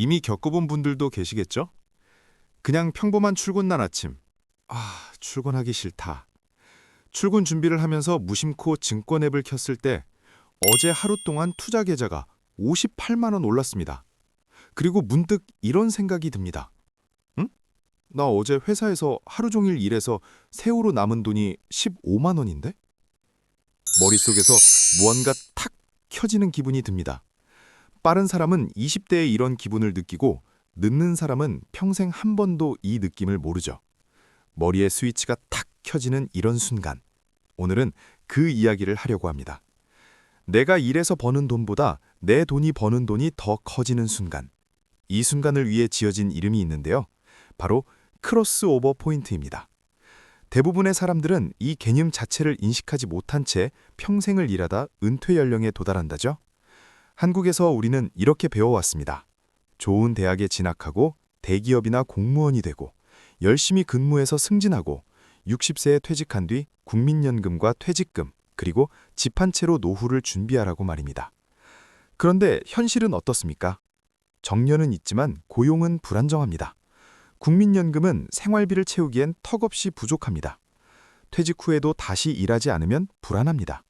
이미 겪어본 분들도 계시겠죠? 그냥 평범한 출근날 아침. 출근하기 싫다. 출근 준비를 하면서 무심코 증권 앱을 켰을 때 어제 하루 동안 투자 계좌가 58만 원 올랐습니다. 그리고 문득 이런 생각이 듭니다. 응? 나 어제 회사에서 하루 종일 일해서 세후로 남은 돈이 15만 원인데? 머릿속에서 무언가 탁 켜지는 기분이 듭니다. 빠른 사람은 20대에 이런 기분을 느끼고 늦는 사람은 평생 한 번도 이 느낌을 모르죠. 머리에 스위치가 탁 켜지는 이런 순간. 오늘은 그 이야기를 하려고 합니다. 내가 일해서 버는 돈보다 내 돈이 버는 돈이 더 커지는 순간. 이 순간을 위해 지어진 이름이 있는데요. 바로 크로스오버 포인트입니다. 대부분의 사람들은 이 개념 자체를 인식하지 못한 채 평생을 일하다 은퇴 연령에 도달한다죠. 한국에서 우리는 이렇게 배워왔습니다. 좋은 대학에 진학하고 대기업이나 공무원이 되고 열심히 근무해서 승진하고 60세에 퇴직한 뒤 국민연금과 퇴직금 그리고 집 한 채로 노후를 준비하라고 말입니다. 그런데 현실은 어떻습니까? 정년은 있지만 고용은 불안정합니다. 국민연금은 생활비를 채우기엔 턱없이 부족합니다. 퇴직 후에도 다시 일하지 않으면 불안합니다.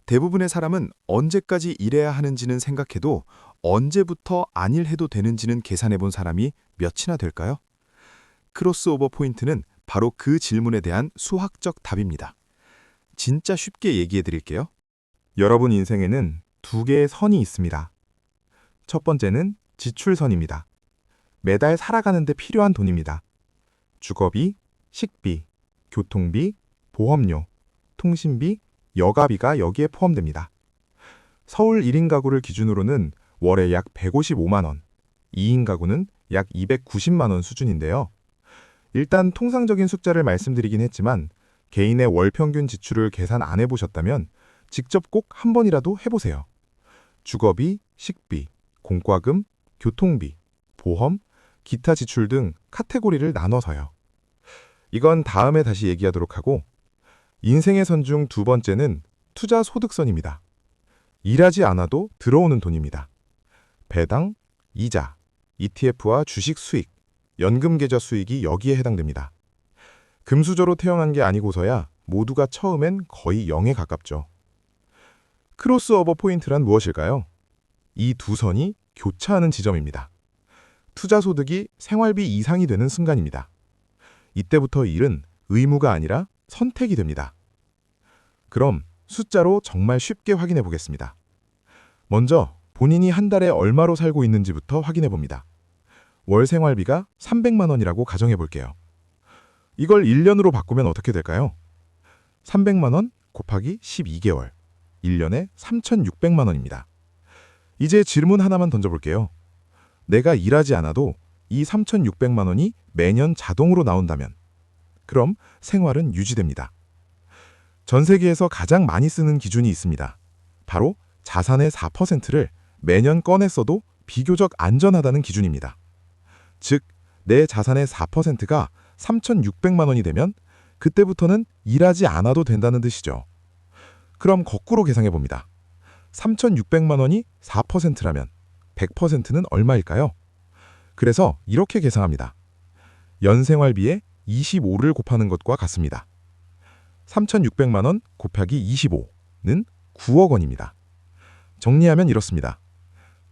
대부분의 사람은 언제까지 일해야 하는지는 생각해도 언제부터 안 일해도 되는지는 계산해 본 사람이 몇이나 될까요? 크로스오버 포인트는 바로 그 질문에 대한 수학적 답입니다. 진짜 쉽게 얘기해 드릴게요. 여러분 인생에는 두 개의 선이 있습니다. 첫 번째는 지출선입니다. 매달 살아가는 데 필요한 돈입니다. 주거비, 식비, 교통비, 보험료, 통신비, 여가비가 여기에 포함됩니다. 서울 1인 가구를 기준으로는 월에 약 155만 원, 2인 가구는 약 290만 원 수준인데요. 일단 통상적인 숫자를 말씀드리긴 했지만 개인의 월 평균 지출을 계산 안 해보셨다면 직접 꼭 한 번이라도 해보세요. 주거비, 식비, 공과금, 교통비, 보험, 기타 지출 등 카테고리를 나눠서요. 이건 다음에 다시 얘기하도록 하고 인생의 선 중 두 번째는 투자 소득선입니다. 일하지 않아도 들어오는 돈입니다. 배당, 이자, ETF와 주식 수익, 연금 계좌 수익이 여기에 해당됩니다. 금수저로 태어난 게 아니고서야 모두가 처음엔 거의 0에 가깝죠. 크로스오버 포인트란 무엇일까요? 이 두 선이 교차하는 지점입니다. 투자 소득이 생활비 이상이 되는 순간입니다. 이때부터 일은 의무가 아니라 선택이 됩니다. 그럼 숫자로 정말 쉽게 확인해 보겠습니다. 먼저 본인이 한 달에 얼마로 살고 있는지부터 확인해 봅니다. 월 생활비가 300만 원이라고 가정해 볼게요. 이걸 1년으로 바꾸면 어떻게 될까요? 300만 원 곱하기 12개월, 1년에 3,600만 원입니다. 이제 질문 하나만 던져볼게요. 내가 일하지 않아도 이 3,600만 원이 매년 자동으로 나온다면 그럼 생활은 유지됩니다. 전 세계에서 가장 많이 쓰는 기준이 있습니다. 바로 자산의 4%를 매년 꺼내 써도 비교적 안전하다는 기준입니다. 즉, 내 자산의 4%가 3,600만 원이 되면 그때부터는 일하지 않아도 된다는 뜻이죠. 그럼 거꾸로 계산해 봅니다. 3,600만 원이 4%라면 100%는 얼마일까요? 그래서 이렇게 계산합니다. 연생활비에 25를 곱하는 것과 같습니다. 3,600만 원 곱하기 25는 9억 원입니다. 정리하면 이렇습니다.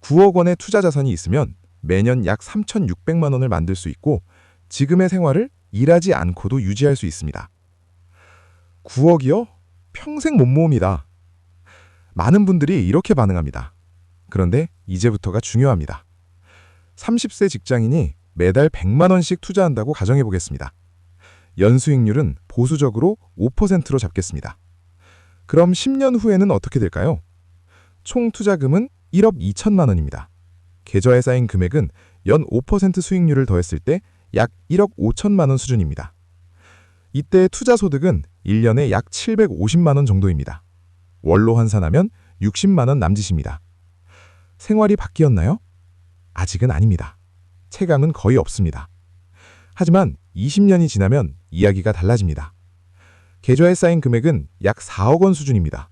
9억 원의 투자 자산이 있으면 매년 약 3,600만 원을 만들 수 있고 지금의 생활을 일하지 않고도 유지할 수 있습니다. 9억이요? 평생 못 모읍니다. 많은 분들이 이렇게 반응합니다. 그런데 이제부터가 중요합니다. 30세 직장인이 매달 100만 원씩 투자한다고 가정해 보겠습니다. 연수익률은 보수적으로 5%로 잡겠습니다. 그럼 10년 후에는 어떻게 될까요? 총 투자금은 1억 2천만 원입니다. 계좌에 쌓인 금액은 연 5% 수익률을 더했을 때 약 1억 5천만 원 수준입니다. 이때 투자 소득은 1년에 약 750만 원 정도입니다. 월로 환산하면 60만 원 남짓입니다. 생활이 바뀌었나요? 아직은 아닙니다. 체감은 거의 없습니다. 하지만 20년이 지나면 이야기가 달라집니다. 계좌에 쌓인 금액은 약 4억 원 수준입니다.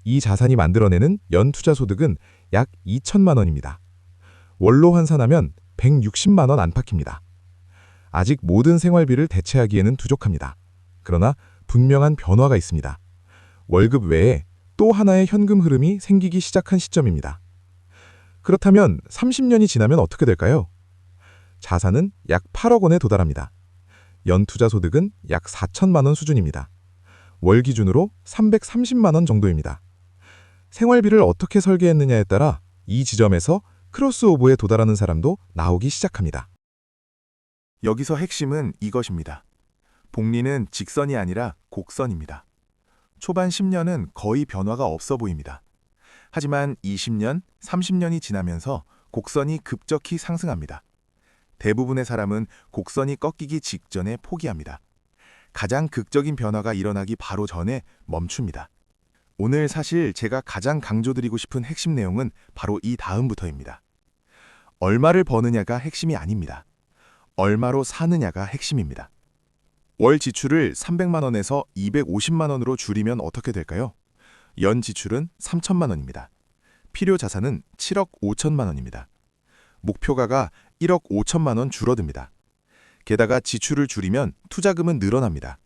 이 자산이 만들어내는 연 투자 소득은 약 2천만 원입니다. 월로 환산하면 160만 원 안팎입니다. 아직 모든 생활비를 대체하기에는 부족합니다. 그러나 분명한 변화가 있습니다. 월급 외에 또 하나의 현금 흐름이 생기기 시작한 시점입니다. 그렇다면 30년이 지나면 어떻게 될까요? 자산은 약 8억 원에 도달합니다. 연투자 소득은 약 4천만 원 수준입니다. 월 기준으로 330만 원 정도입니다. 생활비를 어떻게 설계했느냐에 따라 이 지점에서 크로스오버에 도달하는 사람도 나오기 시작합니다. 여기서 핵심은 이것입니다. 복리는 직선이 아니라 곡선입니다. 초반 10년은 거의 변화가 없어 보입니다. 하지만 20년, 30년이 지나면서 곡선이 급격히 상승합니다. 대부분의 사람은 곡선이 꺾이기 직전에 포기합니다. 가장 극적인 변화가 일어나기 바로 전에 멈춥니다. 오늘 사실 제가 가장 강조드리고 싶은 핵심 내용은 바로 이 다음부터입니다. 얼마를 버느냐가 핵심이 아닙니다. 얼마로 사느냐가 핵심입니다. 월 지출을 300만 원에서 250만 원으로 줄이면 어떻게 될까요? 연 지출은 3천만 원입니다. 필요 자산은 7억 5천만 원입니다. 목표가가 1억 5천만 원 줄어듭니다. 게다가 지출을 줄이면 투자금은 늘어납니다.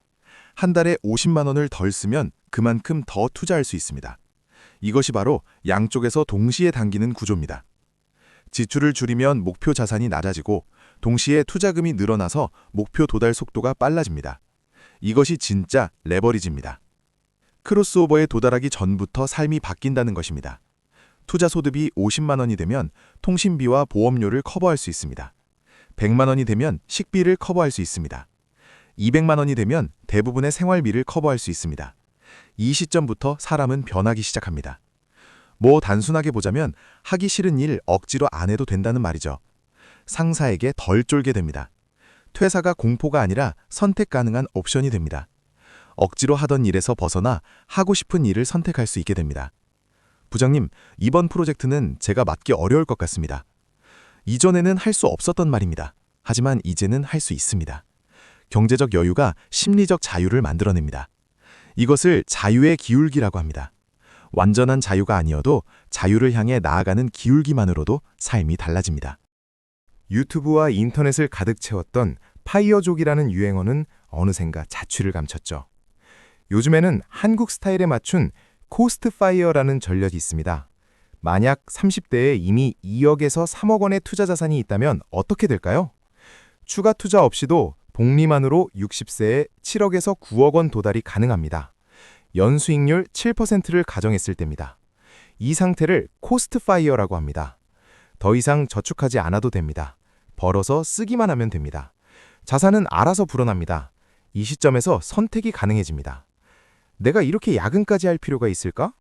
한 달에 50만 원을 덜 쓰면 그만큼 더 투자할 수 있습니다. 이것이 바로 양쪽에서 동시에 당기는 구조입니다. 지출을 줄이면 목표 자산이 낮아지고 동시에 투자금이 늘어나서 목표 도달 속도가 빨라집니다. 이것이 진짜 레버리지입니다. 크로스오버에 도달하기 전부터 삶이 바뀐다는 것입니다. 투자 소득이 50만 원이 되면 통신비와 보험료를 커버할 수 있습니다. 100만 원이 되면 식비를 커버할 수 있습니다. 200만 원이 되면 대부분의 생활비를 커버할 수 있습니다. 이 시점부터 사람은 변하기 시작합니다. 뭐 단순하게 보자면 하기 싫은 일 억지로 안 해도 된다는 말이죠. 상사에게 덜 쫄게 됩니다. 퇴사가 공포가 아니라 선택 가능한 옵션이 됩니다. 억지로 하던 일에서 벗어나 하고 싶은 일을 선택할 수 있게 됩니다. 부장님, 이번 프로젝트는 제가 맡기 어려울 것 같습니다. 이전에는 할 수 없었던 말입니다. 하지만 이제는 할 수 있습니다. 경제적 여유가 심리적 자유를 만들어냅니다. 이것을 자유의 기울기라고 합니다. 완전한 자유가 아니어도 자유를 향해 나아가는 기울기만으로도 삶이 달라집니다. 유튜브와 인터넷을 가득 채웠던 파이어족이라는 유행어는 어느샌가 자취를 감췄죠. 요즘에는 한국 스타일에 맞춘 코스트 파이어라는 전략이 있습니다. 만약 30대에 이미 2억에서 3억 원의 투자 자산이 있다면 어떻게 될까요? 추가 투자 없이도 복리만으로 60세에 7억에서 9억 원 도달이 가능합니다. 연수익률 7%를 가정했을 때입니다. 이 상태를 코스트 파이어라고 합니다. 더 이상 저축하지 않아도 됩니다. 벌어서 쓰기만 하면 됩니다. 자산은 알아서 불어납니다. 이 시점에서 선택이 가능해집니다. 내가 이렇게 야근까지 할 필요가 있을까?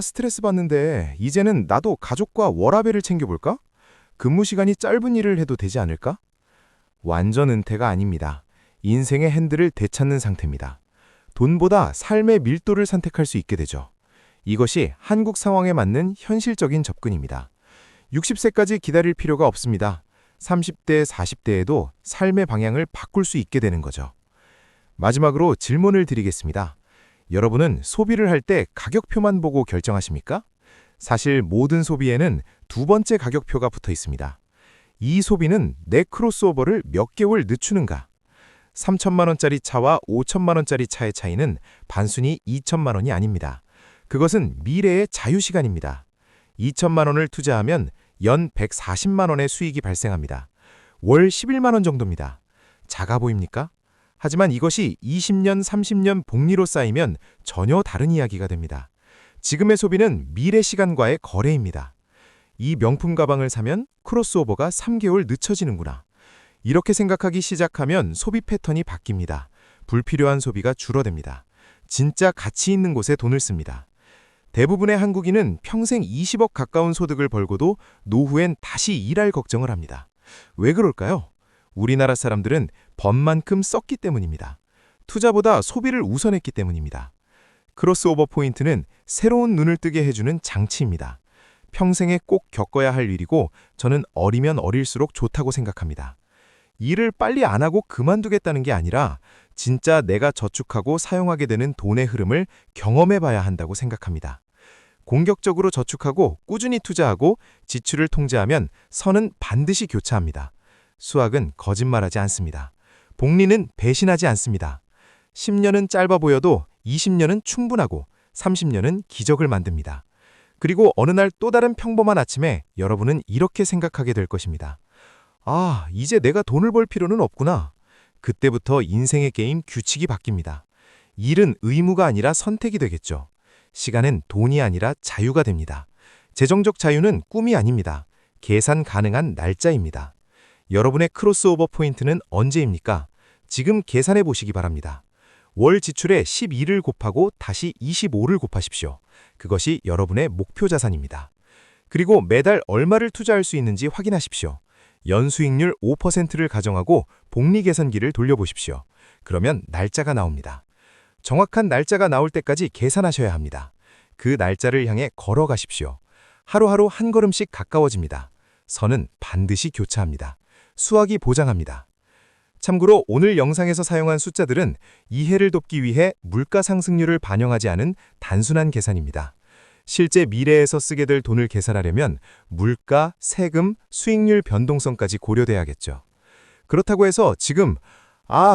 스트레스 받는데 이제는 나도 가족과 워라밸을 챙겨볼까? 근무 시간이 짧은 일을 해도 되지 않을까? 완전 은퇴가 아닙니다. 인생의 핸들을 되찾는 상태입니다. 돈보다 삶의 밀도를 선택할 수 있게 되죠. 이것이 한국 상황에 맞는 현실적인 접근입니다. 60세까지 기다릴 필요가 없습니다. 30대, 40대에도 삶의 방향을 바꿀 수 있게 되는 거죠. 마지막으로 질문을 드리겠습니다. 여러분은 소비를 할 때 가격표만 보고 결정하십니까? 사실 모든 소비에는 두 번째 가격표가 붙어 있습니다. 이 소비는 내 크로스오버를 몇 개월 늦추는가? 3천만 원짜리 차와 5천만 원짜리 차의 차이는 단순히 2천만 원이 아닙니다. 그것은 미래의 자유시간입니다. 2천만 원을 투자하면 연 140만 원의 수익이 발생합니다. 월 11만 원 정도입니다. 작아 보입니까? 하지만 이것이 20년, 30년 복리로 쌓이면 전혀 다른 이야기가 됩니다. 지금의 소비는 미래 시간과의 거래입니다. 이 명품 가방을 사면 크로스오버가 3개월 늦춰지는구나. 이렇게 생각하기 시작하면 소비 패턴이 바뀝니다. 불필요한 소비가 줄어듭니다. 진짜 가치 있는 곳에 돈을 씁니다. 대부분의 한국인은 평생 20억 가까운 소득을 벌고도 노후엔 다시 일할 걱정을 합니다. 왜 그럴까요? 우리나라 사람들은 번 만큼 썼기 때문입니다. 투자보다 소비를 우선했기 때문입니다. 크로스오버 포인트는 새로운 눈을 뜨게 해주는 장치입니다. 평생에 꼭 겪어야 할 일이고 저는 어리면 어릴수록 좋다고 생각합니다. 일을 빨리 안 하고 그만두겠다는 게 아니라 진짜 내가 저축하고 사용하게 되는 돈의 흐름을 경험해 봐야 한다고 생각합니다. 공격적으로 저축하고 꾸준히 투자하고 지출을 통제하면 선은 반드시 교차합니다. 수학은 거짓말하지 않습니다. 복리는 배신하지 않습니다. 10년은 짧아 보여도 20년은 충분하고 30년은 기적을 만듭니다. 그리고 어느 날 또 다른 평범한 아침에 여러분은 이렇게 생각하게 될 것입니다. 아, 이제 내가 돈을 벌 필요는 없구나. 그때부터 인생의 게임 규칙이 바뀝니다. 일은 의무가 아니라 선택이 되겠죠. 시간은 돈이 아니라 자유가 됩니다. 재정적 자유는 꿈이 아닙니다. 계산 가능한 날짜입니다. 여러분의 크로스오버 포인트는 언제입니까? 지금 계산해 보시기 바랍니다. 월 지출에 12를 곱하고 다시 25를 곱하십시오. 그것이 여러분의 목표 자산입니다. 그리고 매달 얼마를 투자할 수 있는지 확인하십시오. 연수익률 5%를 가정하고 복리 계산기를 돌려보십시오. 그러면 날짜가 나옵니다. 정확한 날짜가 나올 때까지 계산하셔야 합니다. 그 날짜를 향해 걸어가십시오. 하루하루 한 걸음씩 가까워집니다. 선은 반드시 교차합니다. 수학이 보장합니다. 참고로 오늘 영상에서 사용한 숫자들은 이해를 돕기 위해 물가 상승률을 반영하지 않은 단순한 계산입니다. 실제 미래에서 쓰게 될 돈을 계산하려면 물가, 세금, 수익률 변동성까지 고려돼야겠죠. 그렇다고 해서 지금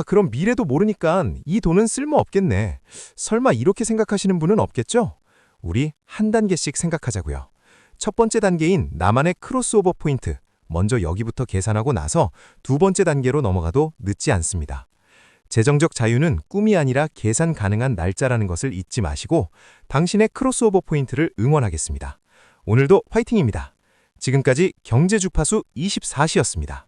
그럼 미래도 모르니까 이 돈은 쓸모없겠네. 설마 이렇게 생각하시는 분은 없겠죠? 우리 한 단계씩 생각하자고요. 첫 번째 단계인 나만의 크로스오버 포인트. 먼저 여기부터 계산하고 나서 두 번째 단계로 넘어가도 늦지 않습니다. 재정적 자유는 꿈이 아니라 계산 가능한 날짜라는 것을 잊지 마시고 당신의 크로스오버 포인트를 응원하겠습니다. 오늘도 화이팅입니다. 지금까지 경제주파수 24시였습니다.